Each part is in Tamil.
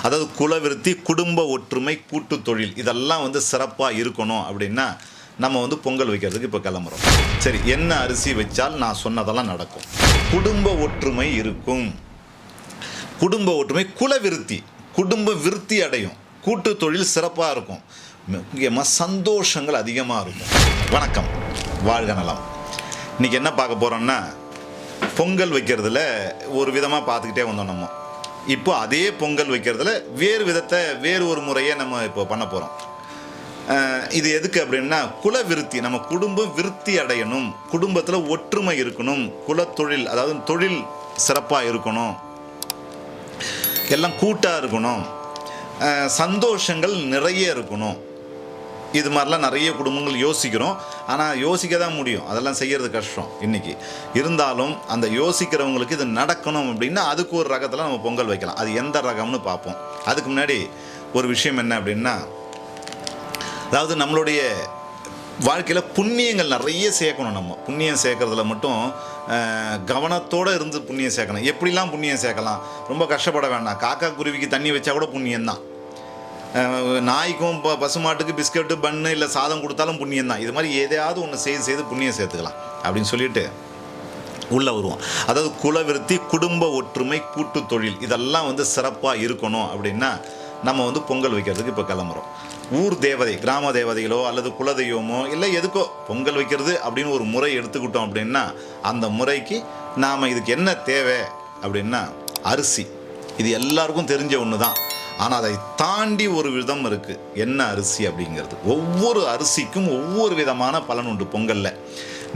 அதாவது குலவிருத்தி, குடும்ப ஒற்றுமை, கூட்டு தொழில் இதெல்லாம் வந்து சிறப்பாக இருக்கணும் அப்படின்னா நம்ம வந்து பொங்கல் வைக்கிறதுக்கு இப்போ கிளம்புறோம். சரி, என்ன அரிசி வச்சால் நான் சொன்னதெல்லாம் நடக்கும்? குடும்ப ஒற்றுமை இருக்கும். குடும்ப ஒற்றுமை, குலவிருத்தி, குடும்ப விருத்தி அடையும், கூட்டு தொழில் சிறப்பாக இருக்கும், முக்கியமாக சந்தோஷங்கள் அதிகமாக இருக்கும். வணக்கம், வாழ்க நலம். இன்றைக்கி என்ன பார்க்க போகிறோம்னா, பொங்கல் வைக்கிறதுல ஒரு விதமாக பார்த்துக்கிட்டே வந்தோம் நம்ம. இப்போ அதே பொங்கல் வைக்கிறதுல வேறு ஒரு முறையை நம்ம இப்போ பண்ண போகிறோம். இது எதுக்கு அப்படின்னா, குலவிருத்தி, நம்ம குடும்பம் விருத்தி அடையணும், குடும்பத்தில் ஒற்றுமை இருக்கணும், குலத்தொழில் அதாவது தொழில் சிறப்பாக இருக்கணும், எல்லாம் கூட்டாக இருக்கணும், சந்தோஷங்கள் நிறைய இருக்கணும். இது மாதிரிலாம் நிறைய குடும்பங்கள் யோசிக்கிறோம். ஆனால் யோசிக்க தான் முடியும், அதெல்லாம் செய்கிறது கஷ்டம் இன்றைக்கி. இருந்தாலும் அந்த யோசிக்கிறவங்களுக்கு இது நடக்கணும் அப்படின்னா அதுக்கு ஒரு ரகத்தில் நம்ம பொங்கல் வைக்கலாம். அது எந்த ரகம்னு பார்ப்போம். அதுக்கு முன்னாடி ஒரு விஷயம் என்ன அப்படின்னா, அதாவது நம்மளுடைய வாழ்க்கையில் புண்ணியங்கள் நிறைய சேர்க்கணும். நம்ம புண்ணியம் சேர்க்கறதுல மட்டும் கவனத்தோடு இருந்து புண்ணியம் சேர்க்கணும். எப்படிலாம் புண்ணியம் சேர்க்கலாம்? ரொம்ப கஷ்டப்பட வேண்டாம். காக்கா குருவிக்கு தண்ணி வச்சா கூட புண்ணியம்தான். நாய்க்கும் பசுமாட்டுக்கு பிஸ்கட்டு பன்னு இல்லை சாதம் கொடுத்தாலும் புண்ணியம்தான். இது மாதிரி எதையாவது ஒன்று செய்து புண்ணியம் சேர்த்துக்கலாம் அப்படின்னு சொல்லிட்டு உள்ளே வருவோம். அதாவது குலவிருத்தி, குடும்ப ஒற்றுமை, கூட்டு தொழில் இதெல்லாம் வந்து சிறப்பாக இருக்கணும் அப்படின்னா நம்ம வந்து பொங்கல் வைக்கிறதுக்கு இப்போ கிளம்புறோம். ஊர் தேவதை, கிராம தேவதைகளோ அல்லது குலதெய்வமோ இல்லை எதுக்கோ பொங்கல் வைக்கிறது அப்படின்னு ஒரு முறை எடுத்துக்கிட்டோம் அப்படின்னா அந்த முறைக்கு நாம் இதுக்கு என்ன தேவை அப்படின்னா அரிசி. இது எல்லாருக்கும் தெரிஞ்ச ஒன்று தான். ஆனால் அதை தாண்டி ஒரு விதம் இருக்குது. என்ன அரிசி அப்படிங்கிறது? ஒவ்வொரு அரிசிக்கும் ஒவ்வொரு விதமான பலன் உண்டு பொங்கலில்.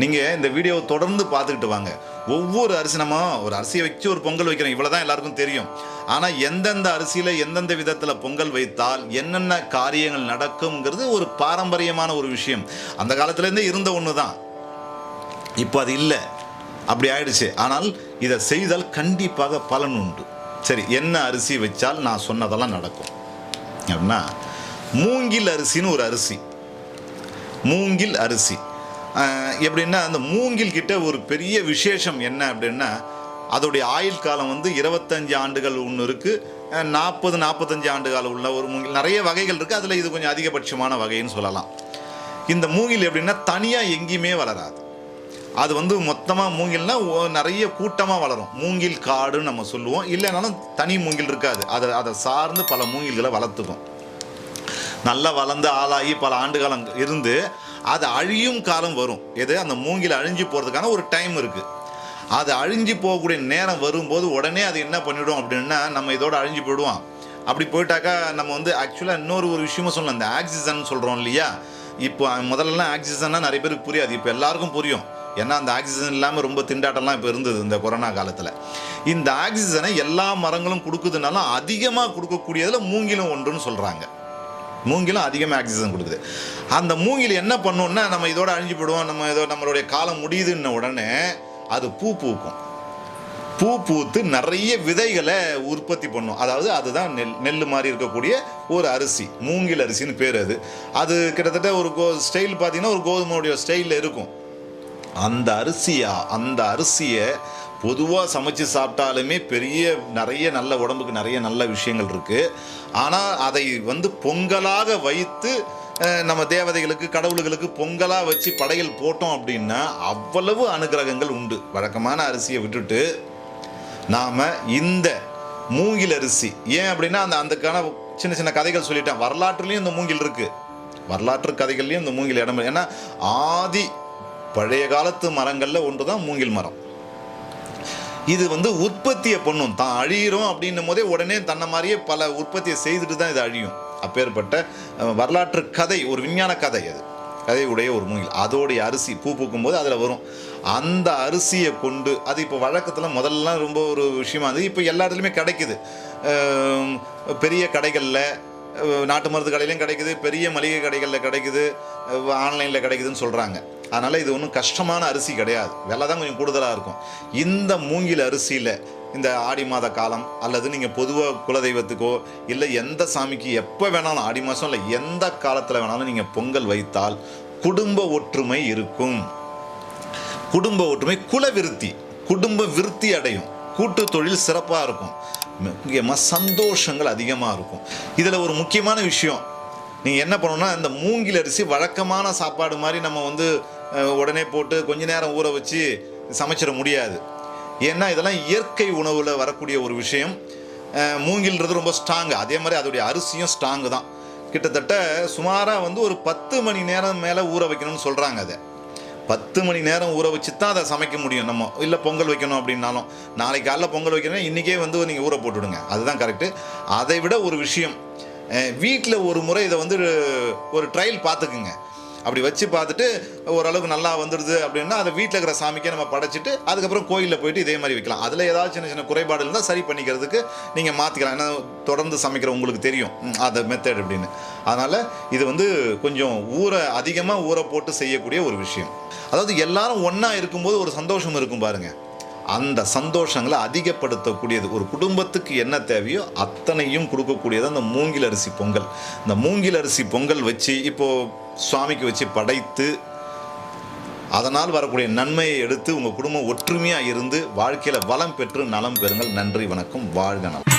நீங்கள் இந்த வீடியோவை தொடர்ந்து பார்த்துக்கிட்டு வாங்க. ஒவ்வொரு அரிசி, நம்ம ஒரு அரிசியை வச்சு ஒரு பொங்கல் வைக்கிறோம், இவ்வளோ தான் எல்லாருக்கும் தெரியும். ஆனால் எந்தெந்த அரிசியில் எந்தெந்த விதத்தில் பொங்கல் வைத்தால் என்னென்ன காரியங்கள் நடக்குங்கிறது ஒரு பாரம்பரியமான ஒரு விஷயம். அந்த காலத்துலேருந்தே இருந்த ஒன்று தான். இப்போ அது இல்லை, அப்படி ஆயிடுச்சு. ஆனால் இதை செய்தால் கண்டிப்பாக பலன் உண்டு. சரி, என்ன அரிசி வச்சால் நான் சொன்னதெல்லாம் நடக்கும் அப்படின்னா, மூங்கில் அரிசின்னு ஒரு அரிசி. மூங்கில் அரிசி எப்படின்னா, அந்த மூங்கில் கிட்ட ஒரு பெரிய விசேஷம் என்ன அப்படின்னா, அதோடைய ஆயுள் காலம் வந்து 25 ஆண்டுகள் ஒன்று இருக்குது, 40-45 ஆண்டுகள் உள்ள ஒரு மூங்கில். நிறைய வகைகள் இருக்குது, அதில் இது கொஞ்சம் அதிகபட்சமான வகைன்னு சொல்லலாம். இந்த மூங்கில் எப்படின்னா தனியாக எங்கேயுமே வளராது. அது வந்து மொத்தமாக மூங்கில்னால் நிறைய கூட்டமாக வளரும். மூங்கில் காடுன்னு நம்ம சொல்லுவோம். இல்லைனாலும் தனி மூங்கில் இருக்காது, அதை சார்ந்து பல மூங்கில்களை வளர்த்துக்கும். நல்லா வளர்ந்து ஆளாகி பல ஆண்டு காலம் இருந்து அது அழியும் காலம் வரும். எது? அந்த மூங்கில் அழிஞ்சு போகிறதுக்கான ஒரு டைம் இருக்குது. அது அழிஞ்சு போகக்கூடிய நேரம் வரும்போது உடனே அது என்ன பண்ணிவிடும் அப்படின்னா, நம்ம இதோட அழிஞ்சு போயிடுவோம். அப்படி போயிட்டாக்கா நம்ம வந்து ஆக்சுவலாக இன்னொரு ஒரு விஷயமும் சொல்லலாம். இந்த ஆக்சிஜன் சொல்கிறோம் இல்லையா? இப்போ முதல்லலாம் ஆக்சிஜன்னா நிறைய பேருக்கு புரியாது, இப்போ எல்லாருக்கும் புரியும். ஏன்னா அந்த ஆக்சிஜன் இல்லாமல் ரொம்ப திண்டாட்டம்லாம் இப்போ இருந்தது இந்த கொரோனா காலத்தில். இந்த ஆக்சிஜனை எல்லா மரங்களும் கொடுக்குதுனாலும் அதிகமாக கொடுக்கக்கூடியதில் மூங்கிலும் ஒன்றுன்னு சொல்கிறாங்க. மூங்கிலும் அதிகமாக ஆக்சிஜன் கொடுக்குது. அந்த மூங்கில் என்ன பண்ணோன்னா, நம்ம இதோட அழிஞ்சு போயிடுவோம், நம்ம இதோ நம்மளுடைய காலம் முடியுதுன்ன உடனே அது பூக்கும். பூ பூத்து நிறைய விதைகளை உற்பத்தி பண்ணும். அதாவது அதுதான் நெல் மாதிரி இருக்கக்கூடிய ஒரு அரிசி, மூங்கில் அரிசின்னு பேர். அது கிட்டத்தட்ட ஒரு ஸ்டைல் பார்த்தீங்கன்னா ஒரு கோதுமையுடைய ஸ்டைலில் இருக்கும். அந்த அரிசியை பொதுவாக சமைச்சு சாப்பிட்டாலுமே நிறைய நல்ல உடம்புக்கு நிறைய நல்ல விஷயங்கள் இருக்குது. ஆனால் அதை வந்து பொங்கலாக வைத்து நம்ம தேவதைகளுக்கு, கடவுள்களுக்கு பொங்கலாக வச்சு படையல் போட்டோம் அப்படின்னா அவ்வளவு அனுகிரகங்கள் உண்டு. வழக்கமான அரிசியை விட்டுட்டு நாம் இந்த மூங்கில் அரிசி, ஏன் அப்படின்னா அதுக்கான சின்ன சின்ன கதைகள் சொல்லிட்டேன். வரலாற்றுலேயும் இந்த மூங்கில் இருக்குது, வரலாற்று கதைகள்லையும் இந்த மூங்கில் இடம். ஏன்னா ஆதி பழைய காலத்து மரங்களில் ஒன்று தான் மூங்கில் மரம். இது வந்து உற்பத்தியை பண்ணும். தான் அழியிறோம் அப்படின்னும் போதே உடனே தன்னை மாதிரியே பல உற்பத்தியை செய்துட்டு தான் இது அழியும். அப்பேற்பட்ட வரலாற்று கதை, ஒரு விஞ்ஞான கதை, அது கதையுடைய ஒரு மூங்கில். அதோடைய அரிசி பூக்கும் போது அதில் வரும். அந்த அரிசியை கொண்டு அது இப்போ வழக்கத்தில் முதல்லாம் ரொம்ப ஒரு விஷயமா இருந்தது. இப்போ எல்லா இடத்துலையுமே கிடைக்குது. பெரிய கடைகளில், நாட்டு மருந்து கடையிலையும் கிடைக்குது, பெரிய மளிகை கடைகளில் கிடைக்குது, ஆன்லைனில் கிடைக்குதுன்னு சொல்கிறாங்க. அதனால் இது ஒன்றும் கஷ்டமான அரிசி கிடையாது, விலை தான் கொஞ்சம் கூடுதலாக இருக்கும். இந்த மூங்கில் அரிசியில் இந்த ஆடி மாத காலம் அல்லது நீங்கள் பொதுவாக குலதெய்வத்துக்கோ இல்லை எந்த சாமிக்கு எப்போ வேணாலும், ஆடி மாதம் இல்லை எந்த காலத்தில் வேணாலும் நீங்கள் பொங்கல் வைத்தால் குடும்ப ஒற்றுமை இருக்கும். குடும்ப ஒற்றுமை, குலவிருத்தி, குடும்ப விருத்தி அடையும், கூட்டு தொழில் சிறப்பாக இருக்கும், முக்கியமாக சந்தோஷங்கள் அதிகமாக இருக்கும். இதில் ஒரு முக்கியமான விஷயம், நீங்கள் என்ன பண்ணணும்னா, இந்த மூங்கில் அரிசி வழக்கமான சாப்பாடு மாதிரி நம்ம வந்து உடனே போட்டு கொஞ்ச நேரம் ஊற வச்சு சமைச்சிட முடியாது. ஏன்னா இதெல்லாம் இயற்கை உணவில் வரக்கூடிய ஒரு விஷயம். மூங்கில்ன்றது ரொம்ப ஸ்ட்ராங்கு, அதே மாதிரி அதோடைய அரிசியும் ஸ்ட்ராங்கு தான். கிட்டத்தட்ட சுமாராக வந்து ஒரு 10 மணி நேரம் மேலே ஊற வைக்கணும்னு சொல்கிறாங்க. அதை 10 மணி நேரம் ஊற வச்சு தான் அதை சமைக்க முடியும். நம்ம இல்லை பொங்கல் வைக்கணும் அப்படின்னாலும், நாளைக்கு காலைல பொங்கல் வைக்கணும், இன்றைக்கே வந்து நீங்கள் ஊற போட்டுவிடுங்க, அதுதான் கரெக்டு. அதை விட ஒரு விஷயம், வீட்டில் ஒரு முறை இதை வந்து ஒரு ட்ரையல் பார்த்துக்குங்க. அப்படி வச்சு பார்த்துட்டு ஓரளவுக்கு நல்லா வந்துடுது அப்படின்னா அதை வீட்டில் இருக்கிற சாமிக்கே நம்ம படைச்சிட்டு அதுக்கப்புறம் கோயிலில் போயிட்டு இதே மாதிரி வைக்கலாம். அதில் ஏதாவது சின்ன சின்ன குறைபாடு இருந்தால் சரி பண்ணிக்கிறதுக்கு நீங்கள் மாற்றிக்கலாம். ஏன்னா தொடர்ந்து சமைக்கிற உங்களுக்கு தெரியும் அந்த மெத்தட் அப்படின்னு. அதனால் இது வந்து கொஞ்சம் அதிகமாக ஊற போட்டு செய்யக்கூடிய ஒரு விஷயம். அதாவது எல்லாரும் ஒன்றா இருக்கும்போது ஒரு சந்தோஷம் இருக்கும் பாருங்கள், அந்த சந்தோஷங்களை அதிகப்படுத்தக்கூடியது. ஒரு குடும்பத்துக்கு என்ன தேவையோ அத்தனையும் கொடுக்கக்கூடியது அந்த மூங்கில் அரிசி பொங்கல். இந்த மூங்கில் அரிசி பொங்கல் வச்சு இப்போது சுவாமிக்கு வச்சு படைத்து அதனால் வரக்கூடிய நன்மையை எடுத்து உங்கள் குடும்பம் ஒற்றுமையாக இருந்து வாழ்க்கையில் வளம் பெற்று நலம் பெறுங்கள். நன்றி, வணக்கம், வாழ்க நலம்.